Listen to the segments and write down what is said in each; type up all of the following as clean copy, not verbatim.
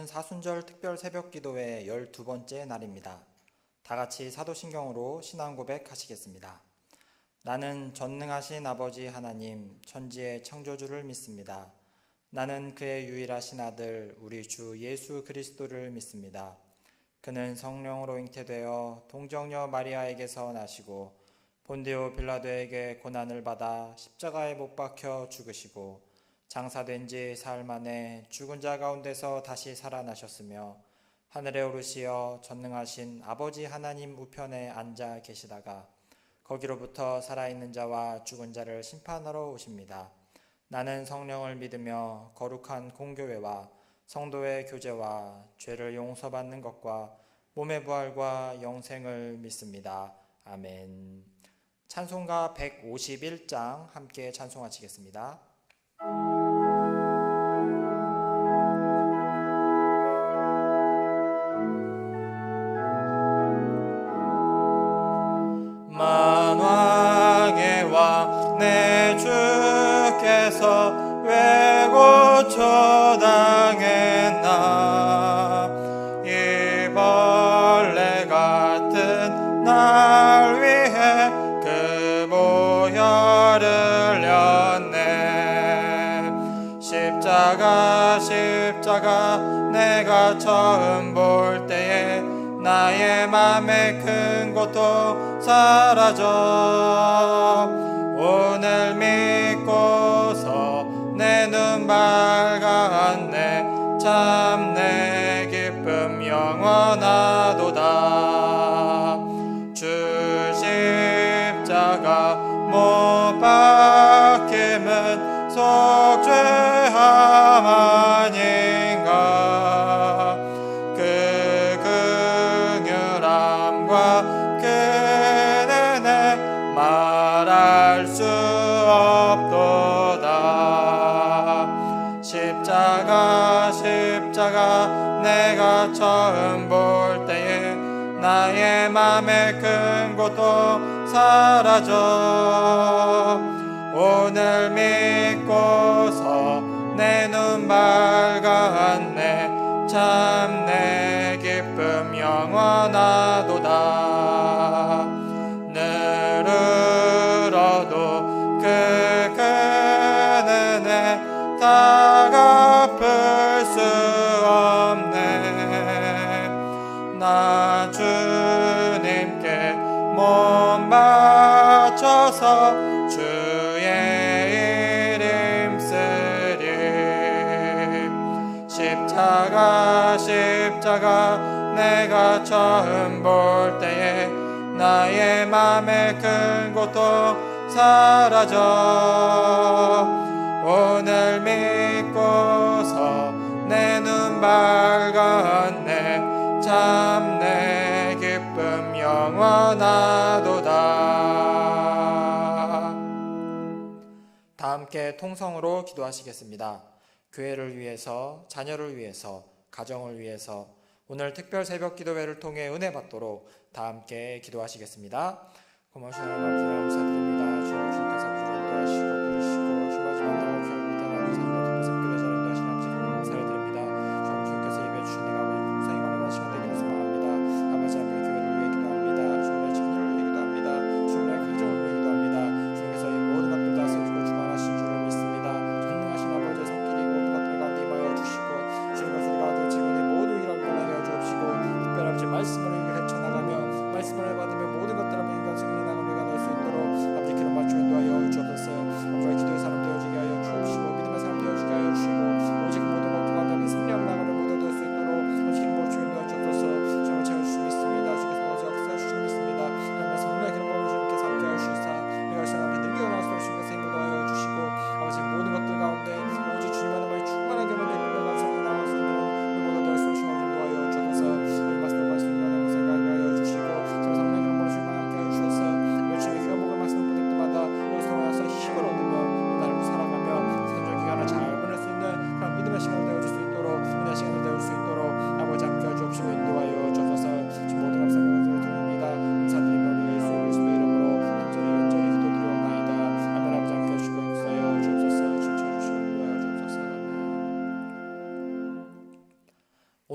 오늘은 사순절 특별 새벽 기도회 12번째 날입니다. 다 같이 사도신경으로 신앙 고백하시겠습니다. 나는 전능하신 아버지 하나님 천지의 창조주를 믿습니다. 나는 그의 유일하신 아들 우리 주 예수 그리스도를 믿습니다. 그는 성령으로 잉태되어 동정녀 마리아에게서 나시고 본디오 빌라도에게 고난을 받아 십자가에 못 박혀 죽으시고 장사된 지 사흘 만에 죽은 자 가운데서 다시 살아나셨으며 하늘에 오르시어 전능하신 아버지 하나님 우편에 앉아 계시다가 거기로부터 살아있는 자와 죽은 자를 심판하러 오십니다. 나는 성령을 믿으며 거룩한 공교회와 성도의 교제와 죄를 용서받는 것과 몸의 부활과 영생을 믿습니다. 아멘. 찬송가 151장 함께 찬송하시겠습니다. 만왕의 왕 내 주께서 왜 고쳐 당했나 이 벌레 같은 날 위해 그 보혈을 흘렸네. 십자가 내가 처음 볼 때에 나의 맘에 큰 고통 사라져 오늘 믿고서 내 눈 밝았네. 참 내 기쁨 영원하도다. 주 십자가 못 박힘은 속죄함 아닌가. 그 긍휼함과 그 은혜 말할 수 없도다. 십자가 내가 처음 볼 때에 나의 맘에 큰 고통 사라져 오늘 믿고서 내 눈 밝았네. 참 내 기쁨 영원하도다. 늘 울어도 그 큰 은혜 다 갚을 수 없네. 나 주님께 몸 바쳐서 주의 이름 쓰리. 십자가 내가 처음 볼 때에 나의 맘에 큰 고통 사라져 오늘 믿고서 내 눈 밝았네. 참 내 기쁨 영원하도다. 다 함께 통성으로 기도하시겠습니다. 교회를 위해서, 자녀를 위해서, 가정을 위해서 오늘 특별 새벽 기도회를 통해 은혜 받도록 다 함께 기도하시겠습니다. 고마우신 하나님 아버지 감사드립니다. 주님께서 인도하시고 부르시고 주마지 만나고 결국 대나무 사랑과 특별 새벽 기도 자리에 인도하시는 아버지 감사드립니다. 주님께서 예배 주신 내가 아버지 풍성히 관련한 시간 되기를 소망합니다. 아버지 하나님 교회를 위해 기도합니다. 주님의 자녀를 위해 기도합니다. 주님의 가정을 위해 기도합니다. 주님께서 이 모든 것들 다스리시고 주관하신 줄을 믿습니다. 전능하신 아버지의 손길이 모든 것들 가운데 임하여 주시고 주님께서 우리 가운데 지금의 모든 일을 변하게 하여 주옵시고 특별히 아버지 말씀을 헤쳐나가며 말씀을 받으며 모든 것들을 인간 승리 나가며 나갈 수 있도록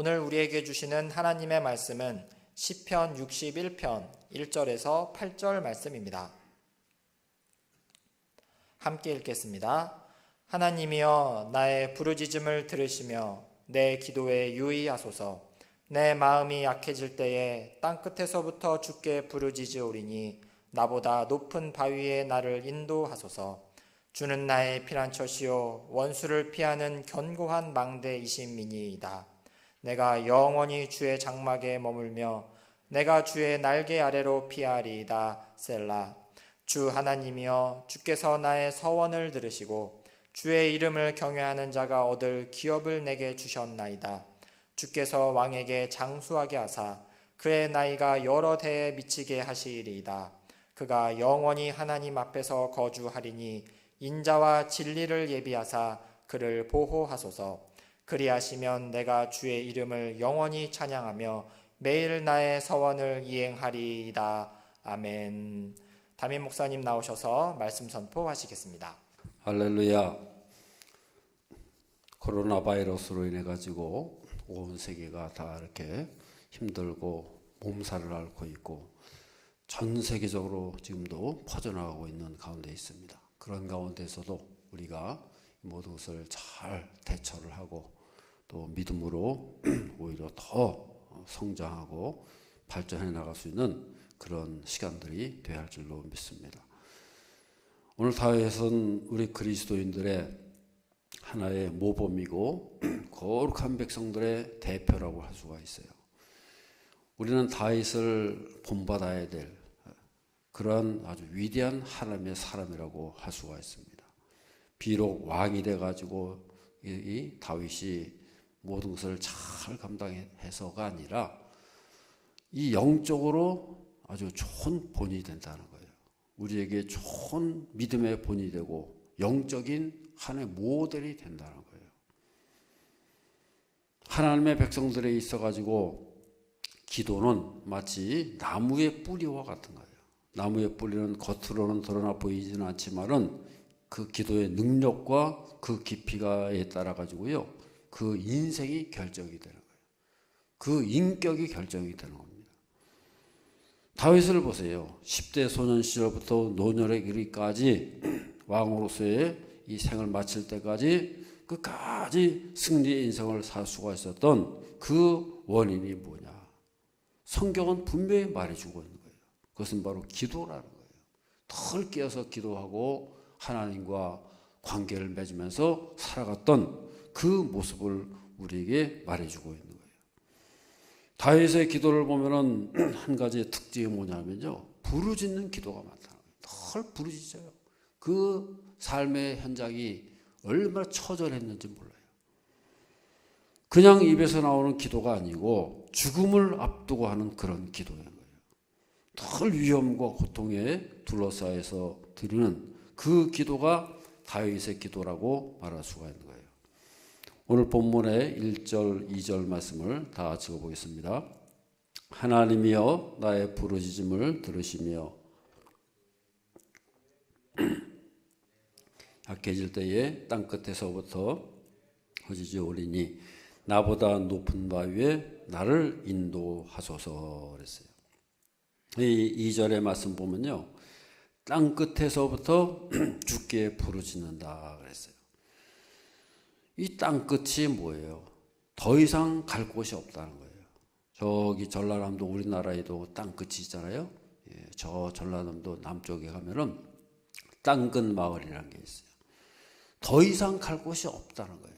오늘 우리에게 주시는 하나님의 말씀은 시편 61편 1절에서 8절 말씀입니다. 함께 읽겠습니다. 하나님이여 나의 부르짖음을 들으시며 내 기도에 유의하소서. 내 마음이 약해질 때에 땅끝에서부터 주께 부르짖으오리니 나보다 높은 바위에 나를 인도하소서. 주는 나의 피난처시요 원수를 피하는 견고한 망대이심이니이다. 내가 영원히 주의 장막에 머물며 내가 주의 날개 아래로 피하리이다. 셀라. 주 하나님이여 주께서 나의 서원을 들으시고 주의 이름을 경외하는 자가 얻을 기업을 내게 주셨나이다. 주께서 왕에게 장수하게 하사 그의 나이가 여러 대에 미치게 하시리이다. 그가 영원히 하나님 앞에서 거주하리니 인자와 진리를 예비하사 그를 보호하소서. 그리하시면 내가 주의 이름을 영원히 찬양하며 매일 나의 서원을 이행하리이다. 아멘. 담임 목사님 나오셔서 말씀 선포하시겠습니다. 할렐루야. 코로나 바이러스로 인해 가지고 온 세계가 다 이렇게 힘들고 몸살을 앓고 있고 전 세계적으로 지금도 퍼져나가고 있는 가운데 있습니다. 그런 가운데서도 우리가 모든 것을 잘 대처를 하고 또 믿음으로 오히려 더 성장하고 발전해 나갈 수 있는 그런 시간들이 되어야 할 줄로 믿습니다. 오늘 다윗은 우리 그리스도인들의 하나의 모범이고 거룩한 백성들의 대표라고 할 수가 있어요. 우리는 다윗을 본받아야 될 그런 아주 위대한 하나님의 사람이라고 할 수가 있습니다. 비록 왕이 돼가지고 이 다윗이 모든 것을 잘 감당해서가 아니라 이 영적으로 아주 좋은 본이 된다는 거예요. 우리에게 좋은 믿음의 본이 되고 영적인 하나의 모델이 된다는 거예요. 하나님의 백성들에 있어가지고 기도는 마치 나무의 뿌리와 같은 거예요. 나무의 뿌리는 겉으로는 드러나 보이지는 않지만은 그 기도의 능력과 그 깊이가에 따라 가지고요, 그 인생이 결정이 되는 거예요. 그 인격이 결정이 되는 겁니다. 다윗을 보세요. 10대 소년 시절부터 노년에 이르기까지 왕으로서의 이 생을 마칠 때까지 끝까지 승리의 인생을 살 수가 있었던 그 원인이 뭐냐? 성경은 분명히 말해주고 있는 거예요. 그것은 바로 기도라는 거예요. 덜 깨어서 기도하고 하나님과 관계를 맺으면서 살아갔던 그 모습을 우리에게 말해주고 있는 거예요. 다윗의 기도를 보면은 한 가지 특징이 뭐냐면요, 부르짖는 기도가 많다는 거예요. 덜 부르짖어요. 그 삶의 현장이 얼마나 처절했는지 몰라요. 그냥 입에서 나오는 기도가 아니고 죽음을 앞두고 하는 그런 기도인 거예요. 덜 위험과 고통에 둘러싸여서 드리는 그 기도가 다윗의 기도라고 말할 수가 있는 거예요. 오늘 본문의 1절, 2절 말씀을 다 읽어보겠습니다. 하나님이여 나의 부르짖음을 들으시며 약해질 때에 땅끝에서부터 거지지오리니 나보다 높은 바위에 나를 인도하소서 그랬어요. 이 2절의 말씀 보면요, 땅끝에서부터 주께 부르짖는다 그랬어요. 이 땅끝이 뭐예요? 더 이상 갈 곳이 없다는 거예요. 저기 전라남도 우리나라에도 땅끝이 있잖아요. 예, 저 전라남도 남쪽에 가면은 땅끝 마을이라는 게 있어요. 더 이상 갈 곳이 없다는 거예요.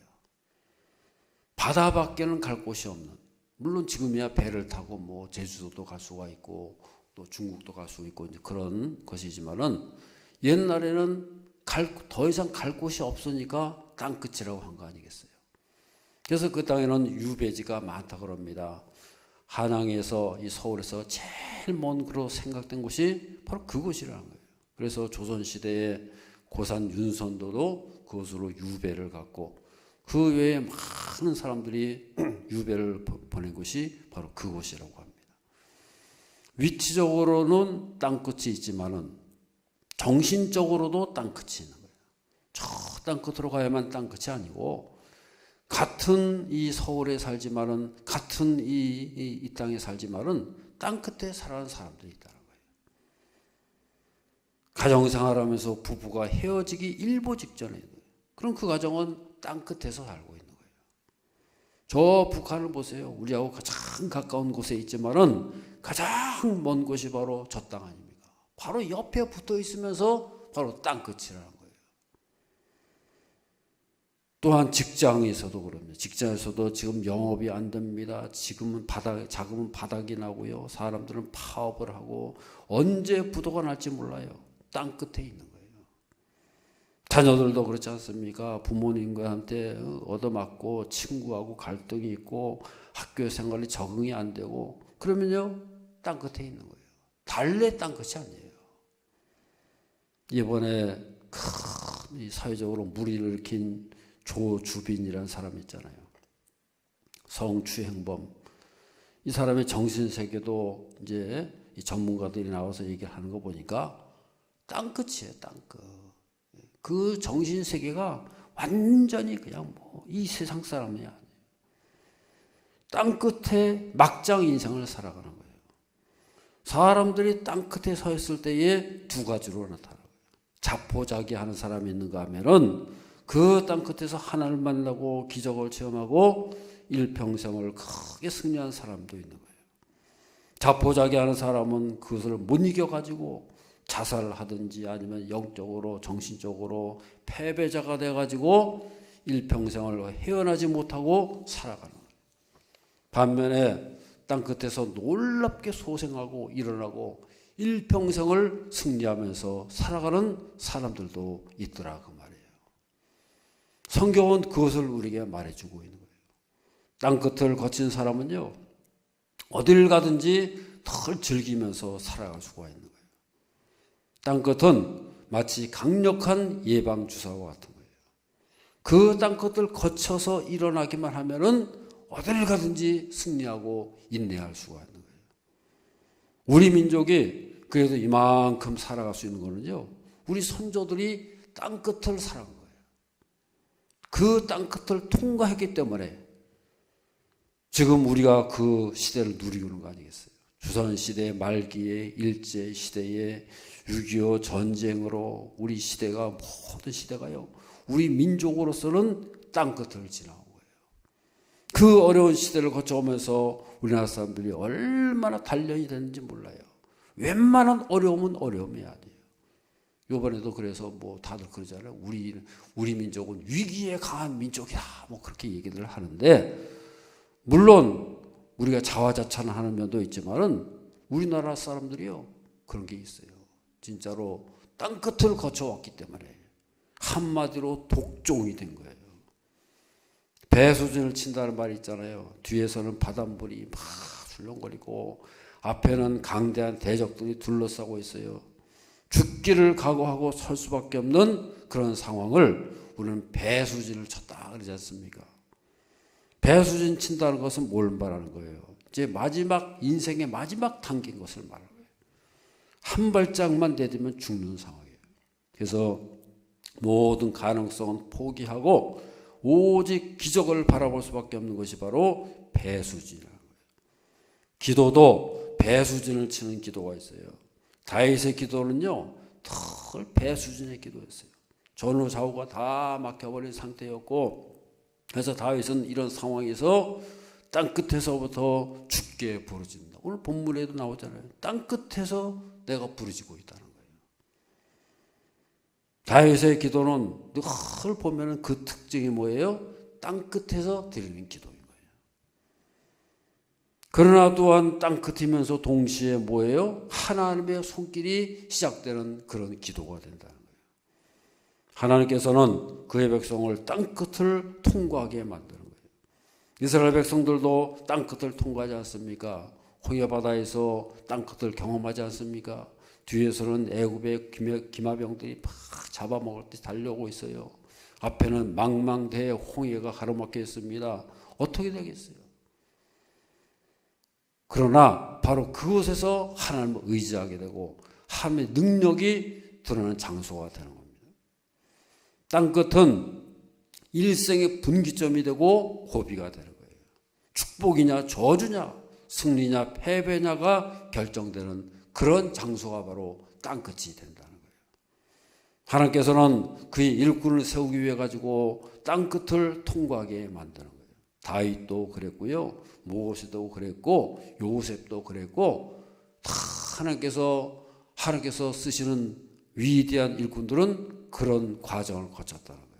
바다밖에는 갈 곳이 없는. 물론 지금이야 배를 타고 뭐 제주도도 갈 수가 있고 또 중국도 갈 수 있고 이제 그런 것이지만은 옛날에는 더 이상 갈 곳이 없으니까 땅끝이라고 한 거 아니겠어요. 그래서 그 땅에는 유배지가 많다 그럽니다. 한양에서 이 서울에서 제일 먼 그로 생각된 곳이 바로 그곳이라는 거예요. 그래서 조선시대에 고산 윤선도도 그것으로 유배를 갔고 그 외에 많은 사람들이 유배를 보낸 곳이 바로 그곳이라고 합니다. 위치적으로는 땅끝이 있지만은 정신적으로도 땅끝이 있는 거예요. 저 땅끝으로 가야만 땅끝이 아니고 같은 이 서울에 살지만은 같은 이 땅에 살지만은 땅 끝에 살아가는 사람들이 있다는 거예요. 가정생활하면서 부부가 헤어지기 일보 직전에 그럼 그 가정은 땅 끝에서 살고 있는 거예요. 저 북한을 보세요. 우리하고 가장 가까운 곳에 있지만은 가장 먼 곳이 바로 저 땅 아닙니까? 바로 옆에 붙어 있으면서 바로 땅 끝이라는 거예요. 또한 직장에서도 그럽니다. 직장에서도 지금 영업이 안 됩니다. 지금은 자금은 바닥이 나고요. 사람들은 파업을 하고 언제 부도가 날지 몰라요. 땅 끝에 있는 거예요. 자녀들도 그렇지 않습니까? 부모님과한테 얻어맞고 친구하고 갈등이 있고 학교 생활이 적응이 안 되고 그러면요 땅 끝에 있는 거예요. 달래 땅 끝이 아니에요. 이번에 큰 사회적으로 무리를 일으킨 조주빈이라는 사람 있잖아요. 성추행범. 이 사람의 정신세계도 이제 이 전문가들이 나와서 얘기하는 거 보니까 땅 끝이에요. 땅 끝. 그 정신세계가 완전히 그냥 뭐 이 세상 사람이 아니에요. 땅 끝에 막장 인생을 살아가는 거예요. 사람들이 땅 끝에 서 있을 때에 두 가지로 나타나요. 자포자기하는 사람이 있는가 하면은 그 땅 끝에서 하나님을 만나고 기적을 체험하고 일평생을 크게 승리한 사람도 있는 거예요. 자포자기하는 사람은 그것을 못 이겨가지고 자살을 하든지 아니면 영적으로 정신적으로 패배자가 돼가지고 일평생을 헤어나지 못하고 살아가는 거예요. 반면에 땅 끝에서 놀랍게 소생하고 일어나고 일평생을 승리하면서 살아가는 사람들도 있더라 그 말이에요. 성경은 그것을 우리에게 말해주고 있는 거예요. 땅 끝을 거친 사람은요 어딜 가든지 덜 즐기면서 살아갈 수가 있는 거예요. 땅 끝은 마치 강력한 예방주사와 같은 거예요. 그 땅 끝을 거쳐서 일어나기만 하면은 어딜 가든지 승리하고 인내할 수가 있는 거예요. 우리 민족이 그래도 이만큼 살아갈 수 있는 거는요 우리 선조들이 땅 끝을 살아간 거예요. 그 땅 끝을 통과했기 때문에 지금 우리가 그 시대를 누리고 있는 거 아니겠어요? 조선시대 말기에 일제시대에 6.25 전쟁으로 우리 시대가 모든 시대가요 우리 민족으로서는 땅 끝을 지나온 거예요. 그 어려운 시대를 거쳐오면서 우리나라 사람들이 얼마나 단련이 됐는지 몰라요. 웬만한 어려움은 어려움이 아니에요. 이번에도 그래서 뭐 다들 그러잖아요. 우리 민족은 위기에 강한 민족이다. 뭐 그렇게 얘기를 하는데 물론 우리가 자화자찬하는 면도 있지만은 우리나라 사람들이요 그런 게 있어요. 진짜로 땅 끝을 거쳐왔기 때문에 한마디로 독종이 된 거예요. 배수진을 친다는 말이 있잖아요. 뒤에서는 바닷물이 막 술렁거리고 앞에는 강대한 대적들이 둘러싸고 있어요. 죽기를 각오하고 설 수밖에 없는 그런 상황을 우리는 배수진을 쳤다 그러지 않습니까? 배수진 친다는 것은 뭘 말하는 거예요? 이제 마지막 인생의 마지막 단계인 것을 말하는 거예요. 한 발짝만 내딛으면 죽는 상황이에요. 그래서 모든 가능성은 포기하고 오직 기적을 바라볼 수밖에 없는 것이 바로 배수진이라는 거예요. 기도도 배수진을 치는 기도가 있어요. 다윗의 기도는요 털 배수진의 기도였어요. 전후 좌우가 다 막혀버린 상태였고 그래서 다윗은 이런 상황에서 땅 끝에서부터 죽게 부르짖는다. 오늘 본문에도 나오잖아요. 땅 끝에서 내가 부르짖고 있다는 거예요. 다윗의 기도는 늘 보면은 그 특징이 뭐예요? 땅 끝에서 드리는 기도인 거예요. 그러나 또한 땅 끝이면서 동시에 뭐예요? 하나님의 손길이 시작되는 그런 기도가 된다는 거예요. 하나님께서는 그의 백성을 땅 끝을 통과하게 만드는 거예요. 이스라엘 백성들도 땅 끝을 통과하지 않습니까? 홍해 바다에서 땅 끝을 경험하지 않습니까? 뒤에서는 애굽의 기마병들이 막 잡아먹을 때 달려오고 있어요. 앞에는 망망대해 홍해가 가로막혀 있습니다. 어떻게 되겠어요? 그러나 바로 그곳에서 하나님을 의지하게 되고 하나님의 능력이 드러나는 장소가 되는 겁니다. 땅끝은 일생의 분기점이 되고 고비가 되는 거예요. 축복이냐 저주냐 승리냐 패배냐가 결정되는 그런 장소가 바로 땅끝이 된다는 거예요. 하나님께서는 그의 일꾼을 세우기 위해 가지고 땅끝을 통과하게 만드는 거예요. 다윗도 그랬고요, 모세도 그랬고, 요셉도 그랬고, 다 하나님께서 쓰시는 위대한 일꾼들은 그런 과정을 거쳤다는 거예요.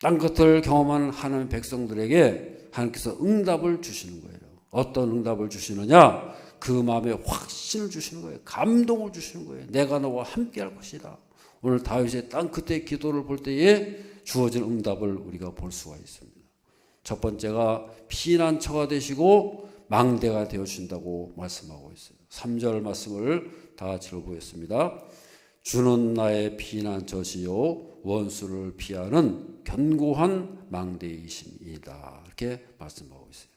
땅끝을 경험하는 하나님의 백성들에게 하나님께서 응답을 주시는 거예요. 어떤 응답을 주시느냐? 그 마음에 확신을 주시는 거예요. 감동을 주시는 거예요. 내가 너와 함께 할 것이다. 오늘 다윗의 땅끝의 기도를 볼 때에 주어진 응답을 우리가 볼 수가 있습니다. 첫 번째가 피난처가 되시고 망대가 되어준다고 말씀하고 있어요. 3절 말씀을 다 같이 읽어보겠습니다. 주는 나의 피난처시요 원수를 피하는 견고한 망대이심이다. 이렇게 말씀하고 있어요.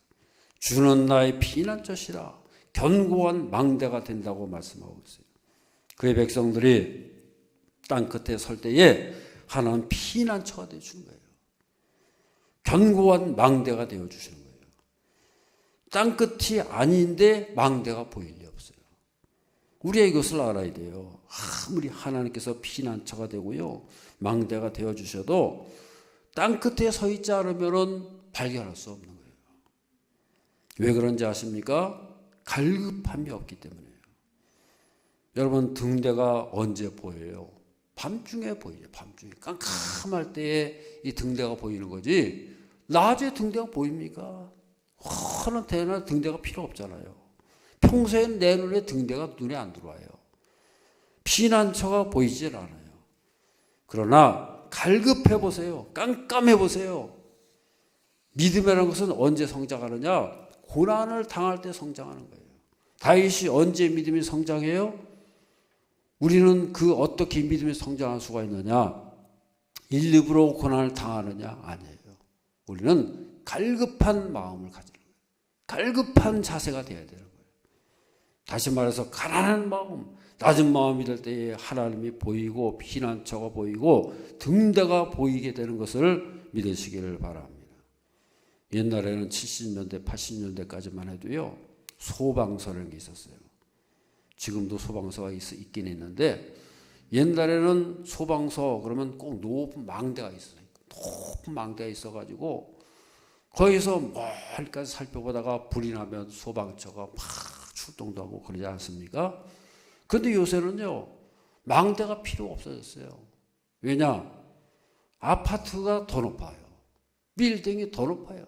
주는 나의 피난처시라, 견고한 망대가 된다고 말씀하고 있어요. 그의 백성들이 땅끝에 설 때에 하나님 피난처가 되어주는 거예요. 견고한 망대가 되어주시는 거예요. 땅끝이 아닌데 망대가 보일 리 없어요. 우리가 이것을 알아야 돼요. 아무리 하나님께서 피난처가 되고요, 망대가 되어주셔도 땅끝에 서 있지 않으면 발견할 수 없는 거예요. 왜 그런지 아십니까? 갈급함이 없기 때문이에요. 여러분, 등대가 언제 보여요? 밤중에 보이죠. 밤중에 깜깜할 때에 이 등대가 보이는 거지, 낮에 등대가 보입니까? 환한 대낮 등대가 필요 없잖아요. 평소엔 내 눈에 등대가 눈에 안 들어와요. 피난처가 보이질 않아요. 그러나 갈급해 보세요. 깜깜해 보세요. 믿음이라는 것은 언제 성장하느냐? 고난을 당할 때 성장하는 거예요. 다윗이 언제 믿음이 성장해요? 우리는 그 어떻게 믿음이 성장할 수가 있느냐? 일부러 고난을 당하느냐? 아니에요. 우리는 갈급한 마음을 가지는 거예요. 갈급한 자세가 되어야 되는 거예요. 다시 말해서 가난한 마음, 낮은 마음이 될 때에 하나님이 보이고 피난처가 보이고 등대가 보이게 되는 것을 믿으시기를 바랍니다. 옛날에는 70년대, 80년대까지만 해도요, 소방서라는 게 있었어요. 지금도 소방서가 있긴 있는데, 옛날에는 소방서 그러면 꼭 높은 망대가 있어요. 높은 망대가 있어가지고 거기서 멀리까지 살펴보다가 불이 나면 소방차가 막 출동도 하고 그러지 않습니까? 그런데 요새는요, 망대가 필요 없어졌어요. 왜냐? 아파트가 더 높아요. 빌딩이 더 높아요.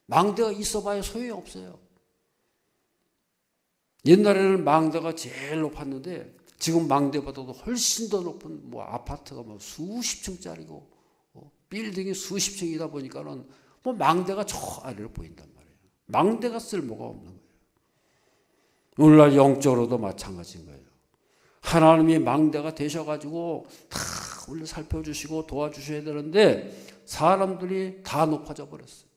망대가 있어봐야 소용이 없어요. 옛날에는 망대가 제일 높았는데 지금 망대보다도 훨씬 더 높은 아파트가 수십 층짜리고 빌딩이 수십 층이다 보니까는 망대가 저 아래로 보인단 말이에요. 망대가 쓸모가 없는 거예요. 오늘날 영적으로도 마찬가지인 거예요. 하나님이 망대가 되셔가지고 다 우리를 살펴주시고 도와주셔야 되는데 사람들이 다 높아져 버렸어요.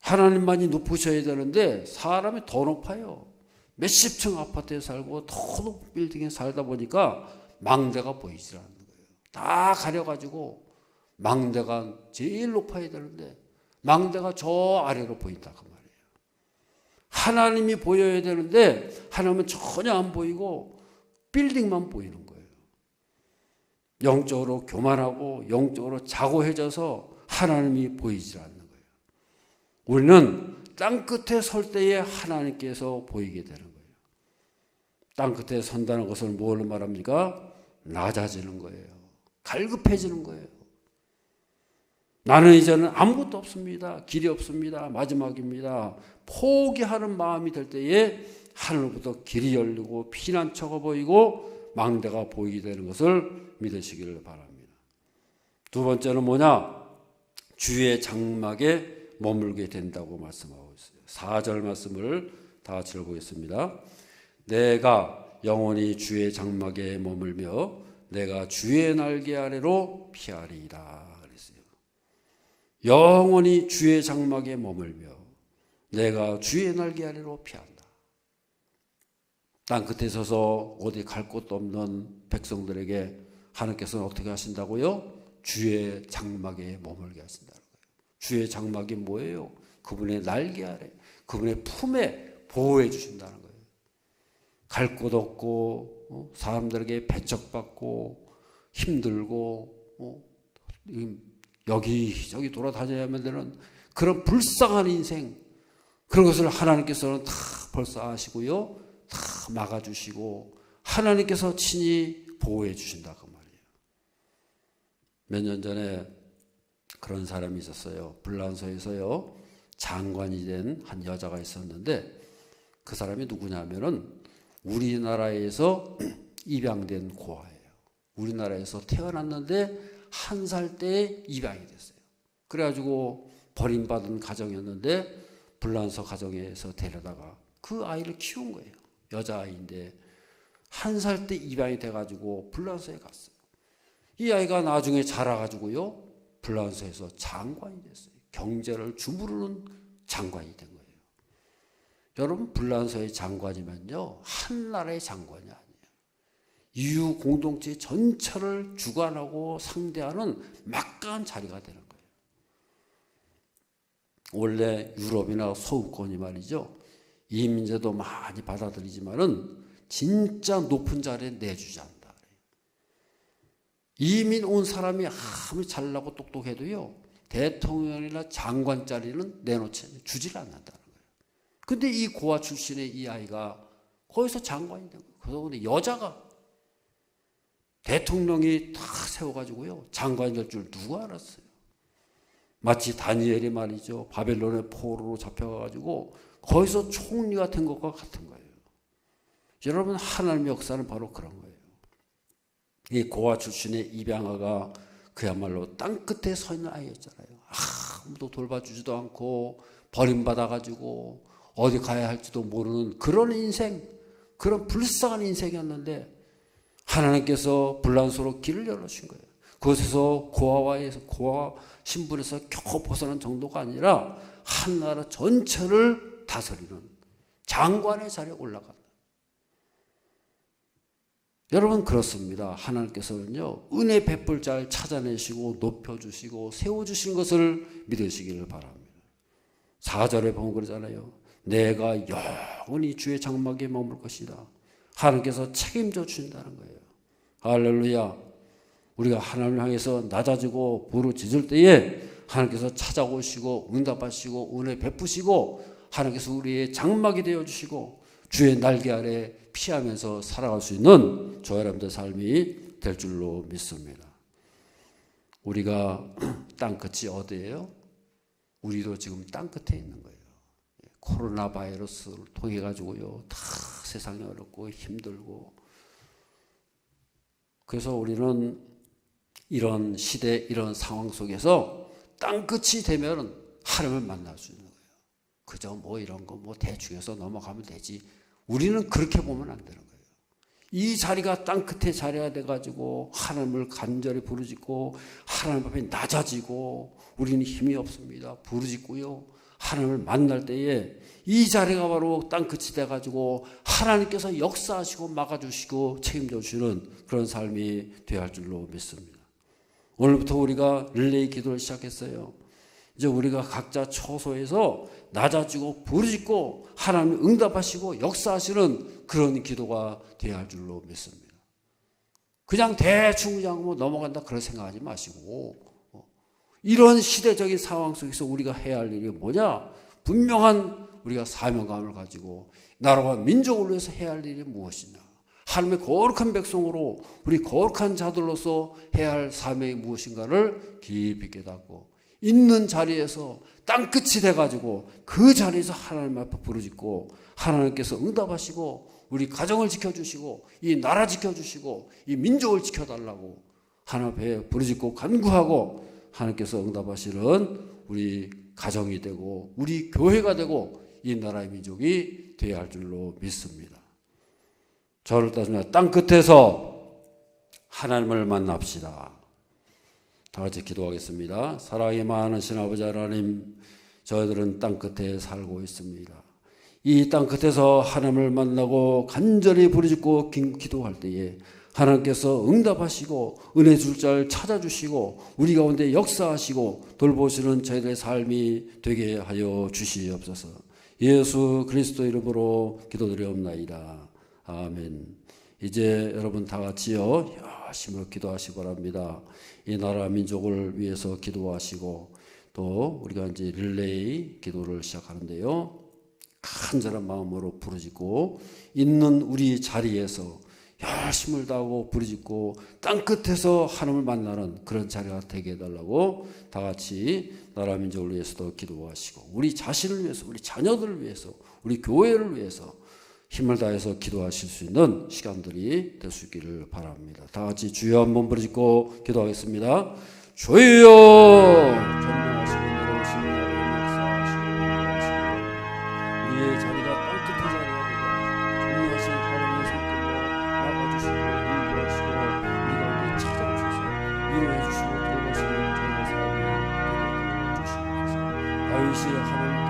하나님만이 높으셔야 되는데 사람이 더 높아요. 몇십 층 아파트에 살고 더 높은 빌딩에 살다 보니까 망대가 보이질 않는 거예요. 다 가려가지고 망대가 제일 높아야 되는데 망대가 저 아래로 보인다 그 말이에요. 하나님이 보여야 되는데 하나님은 전혀 안 보이고 빌딩만 보이는 거예요. 영적으로 교만하고 영적으로 자고해져서 하나님이 보이질 않는 거예요. 우리는 땅끝에 설 때에 하나님께서 보이게 되는 거예요. 땅끝에 선다는 것을 뭘로 말합니까? 낮아지는 거예요. 갈급해지는 거예요. 나는 이제는 아무것도 없습니다. 길이 없습니다. 마지막입니다. 포기하는 마음이 될 때에 하늘로부터 길이 열리고 피난처가 보이고 망대가 보이게 되는 것을 믿으시기를 바랍니다. 두 번째는 뭐냐? 주의 장막에 머물게 된다고 말씀하고 있어요. 4절 말씀을 다 같이 읽어보겠습니다. 내가 영원히 주의 장막에 머물며 내가 주의 날개 아래로 피하리이다 그랬어요. 영원히 주의 장막에 머물며 내가 주의 날개 아래로 피한다. 땅끝에 서서 어디 갈 곳도 없는 백성들에게 하나님께서는 어떻게 하신다고요? 주의 장막에 머물게 하신다는 거예요. 주의 장막이 뭐예요? 그분의 날개 아래, 그분의 품에 보호해 주신다는 거예요. 갈 곳 없고 사람들에게 배척받고 힘들고 여기저기 돌아다녀야만 되는 그런 불쌍한 인생, 그런 것을 하나님께서는 다 벌써 아시고요, 다 막아주시고 하나님께서 친히 보호해 주신다 그 말이에요. 몇 년 전에 그런 사람이 있었어요. 불란서에서요 장관이 된 한 여자가 있었는데, 그 사람이 누구냐면은 우리나라에서 입양된 고아예요. 우리나라에서 태어났는데 1살 때 입양이 됐어요. 그래가지고 버림받은 가정이었는데 불란서 가정에서 데려다가 그 아이를 키운 거예요. 여자아이인데 1살 때 입양이 돼가지고 불란서에 갔어요. 이 아이가 나중에 자라가지고요 불란서에서 장관이 됐어요. 경제를 주무르는 장관이 된 거예요. 여러분, 불란서의 장관이면요 한 나라의 장관이 아니에요. 이유 공동체 전체를 주관하고 상대하는 막강한 자리가 되는 거예요. 원래 유럽이나 서구권이 말이죠, 이민자도 많이 받아들이지만은 진짜 높은 자리에 내주지 않는다. 이민 온 사람이 아무리 잘나고 똑똑해도요 대통령이나 장관 자리는 주질 않는다는 거예요. 근데 이 고아 출신의 이 아이가 거기서 장관이 된 거예요. 그런데 여자가 대통령이 다 세워가지고요 장관이 될 줄 누가 알았어요. 마치 다니엘이 말이죠, 바벨론의 포로로 잡혀가지고 거기서 총리가 된 것과 같은 거예요. 여러분, 하나님의 역사는 바로 그런 거예요. 이 고아 출신의 입양아가 그야말로 땅끝에 서 있는 아이였잖아요. 아무도 돌봐주지도 않고 버림받아가지고 어디 가야 할지도 모르는 그런 인생, 그런 불쌍한 인생이었는데 하나님께서 불란서로 길을 열어주신 거예요. 그곳에서 고아와 신분에서 겨우 벗어난 정도가 아니라 한 나라 전체를 다스리는 장관의 자리에 올라간다. 여러분, 그렇습니다. 하나님께서는요 은혜 베풀 자를 찾아내시고 높여주시고 세워주신 것을 믿으시기를 바랍니다. 4절에 보면 그러잖아요. 내가 영원히 주의 장막에 머물 것이다. 하나님께서 책임져 주신다는 거예요. 할렐루야. 우리가 하나님을 향해서 낮아지고 부르짖을 때에 하나님께서 찾아오시고 응답하시고 은혜 베푸시고 하나님께서 우리의 장막이 되어주시고 주의 날개 아래 피하면서 살아갈 수 있는 저 여러분들 삶이 될 줄로 믿습니다. 우리가 땅끝이 어디예요? 우리도 지금 땅끝에 있는 거예요. 코로나 바이러스를 통해 가지고요 다 세상이 어렵고 힘들고, 그래서 우리는 이런 시대, 이런 상황 속에서 땅끝이 되면 하나님을 만날 수 있는 거예요. 그저 뭐 이런 거 뭐 대충해서 넘어가면 되지. 우리는 그렇게 보면 안 되는 거예요. 이 자리가 땅끝의 자리가 돼가지고 하나님을 간절히 부르짖고 하나님 앞에 낮아지고 우리는 힘이 없습니다. 부르짖고요 하나님을 만날 때에 이 자리가 바로 땅끝이 돼가지고 하나님께서 역사하시고 막아주시고 책임져 주시는 그런 삶이 되어야 할 줄로 믿습니다. 오늘부터 우리가 릴레이 기도를 시작했어요. 이제 우리가 각자 처소에서 낮아지고 부르짖고 하나님 응답하시고 역사하시는 그런 기도가 되어야 할 줄로 믿습니다. 그냥 대충 그냥 뭐 넘어간다 그런 생각하지 마시고, 이런 시대적인 상황 속에서 우리가 해야 할 일이 뭐냐? 분명한 우리가 사명감을 가지고 나라와 민족을 위해서 해야 할 일이 무엇이냐? 하나님의 거룩한 백성으로 우리 거룩한 자들로서 해야 할 사명이 무엇인가를 깊이 깨닫고 있는 자리에서 땅끝이 돼가지고 그 자리에서 하나님 앞에 부르짖고 하나님께서 응답하시고 우리 가정을 지켜주시고 이 나라 지켜주시고 이 민족을 지켜달라고 하나님 앞에 부르짖고 간구하고 하나님께서 응답하시는 우리 가정이 되고 우리 교회가 되고 이 나라의 민족이 되어야 할 줄로 믿습니다. 저를 따지면 땅끝에서 하나님을 만납시다. 다 같이 기도하겠습니다. 사랑이 많으신 아버지 하나님, 저희들은 땅끝에 살고 있습니다. 이 땅끝에서 하나님을 만나고 간절히 부르짖고 기도할 때에 하나님께서 응답하시고 은혜 줄 자를 찾아주시고 우리 가운데 역사하시고 돌보시는 저희들의 삶이 되게 하여 주시옵소서. 예수 그리스도 이름으로 기도드리옵나이다. 아멘. 이제 여러분 다 같이요 열심히 기도하시기 바랍니다. 이 나라 민족을 위해서 기도하시고 또 우리가 이제 릴레이 기도를 시작하는데요. 간절한 마음으로 부르짖고 있는 우리 자리에서 열심을 다하고 부르짖고 땅끝에서 하나님을 만나는 그런 자리가 되게 해달라고 다 같이 나라 민족을 위해서도 기도하시고 우리 자신을 위해서 우리 자녀들을 위해서 우리 교회를 위해서 힘을 다해서 기도하실 수 있는 시간들이 될 수 있기를 바랍니다. 다 같이 주여 한번 부르짖고 기도하겠습니다. 주여 전능하시고 내려오신 하나님 역사하시고 우리의 자리가 땅끝의 자리가 되게 전능하신 하나님의 손길로 막아주시고 인도하시고 우리 가운데 찾아오셔서 위로해 주시고 돌보시는 저희의 삶이 되게 하여 주시옵소서. 다윗이 하나님께